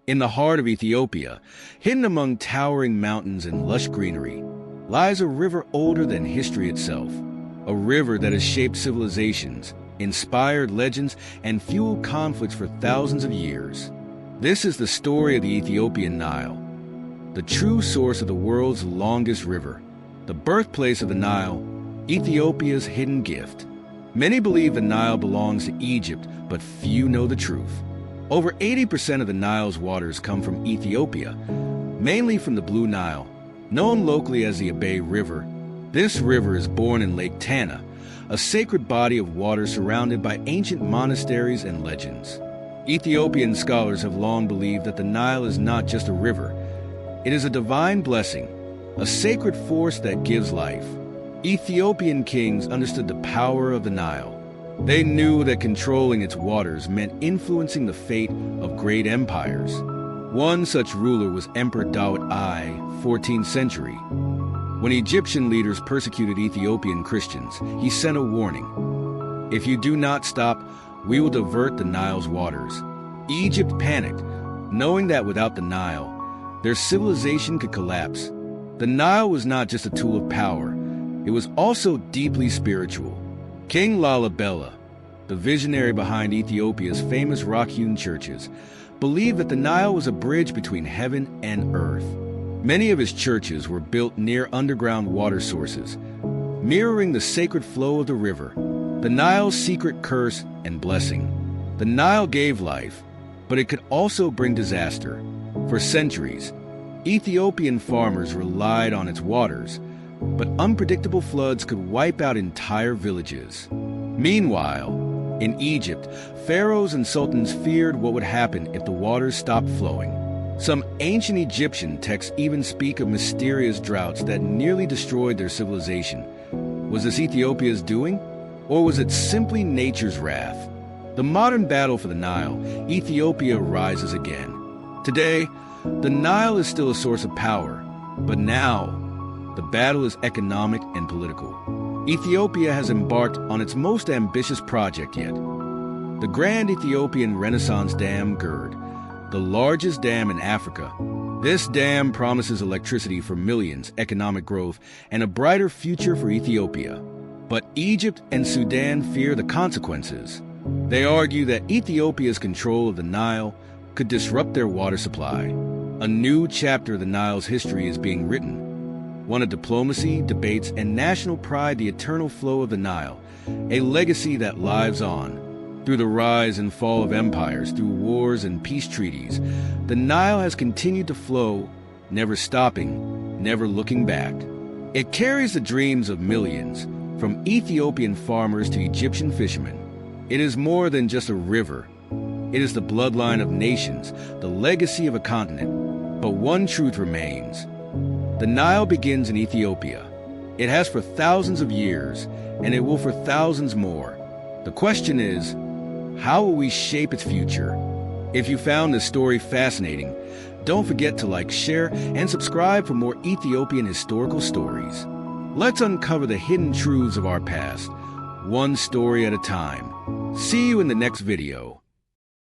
In the heart of Ethiopia, hidden among towering mountains and lush greenery, lies a river older than history itself. A river that has shaped civilizations, inspired legends, and fueled conflicts for thousands of years. This is the story of the Ethiopian Nile, the true source of the world's longest river, the birthplace of the Nile, Ethiopia's hidden gift. Many believe the Nile belongs to Egypt, but few know the truth. Over 80% of the Nile's waters come from Ethiopia, mainly from the Blue Nile, known locally as the Abyei River. This river is born in Lake Tana, a sacred body of water surrounded by ancient monasteries and legends. Ethiopian scholars have long believed that the Nile is not just a river. It is a divine blessing, a sacred force that gives life. Ethiopian kings understood the power of the Nile. They knew that controlling its waters meant influencing the fate of great empires. One such ruler was Emperor Dawit I, 14th century. When Egyptian leaders persecuted Ethiopian Christians, he sent a warning. If you do not stop, we will divert the Nile's waters. Egypt panicked, knowing that without the Nile, their civilization could collapse. The Nile was not just a tool of power, it was also deeply spiritual. King Lalibela, the visionary behind Ethiopia's famous rock-hewn churches, believed that the Nile was a bridge between heaven and earth. Many of his churches were built near underground water sources, mirroring the sacred flow of the river, the Nile's secret curse and blessing. The Nile gave life, but it could also bring disaster. For centuries, Ethiopian farmers relied on its waters, but unpredictable floods could wipe out entire villages. Meanwhile, in Egypt, pharaohs and sultans feared what would happen if the waters stopped flowing. Some ancient Egyptian texts even speak of mysterious droughts that nearly destroyed their civilization. Was this Ethiopia's doing, or was it simply nature's wrath? The modern battle for the Nile, Ethiopia rises again. Today, the Nile is still a source of power, but now, the battle is economic and political. Ethiopia has embarked on its most ambitious project yet, the Grand Ethiopian Renaissance Dam GERD, the largest dam in Africa. This dam promises electricity for millions, economic growth, and a brighter future for Ethiopia. But Egypt and Sudan fear the consequences. They argue that Ethiopia's control of the Nile could disrupt their water supply. A new chapter of the Nile's history is being written, one of diplomacy, debates, and national pride, the eternal flow of the Nile, a legacy that lives on. Through the rise and fall of empires, through wars and peace treaties, the Nile has continued to flow, never stopping, never looking back. It carries the dreams of millions, from Ethiopian farmers to Egyptian fishermen. It is more than just a river. It is the bloodline of nations, the legacy of a continent. But one truth remains. The Nile begins in Ethiopia. It has for thousands of years, and it will for thousands more. The question is, how will we shape its future? If you found this story fascinating, don't forget to like, share, and subscribe for more Ethiopian historical stories. Let's uncover the hidden truths of our past, one story at a time. See you in the next video.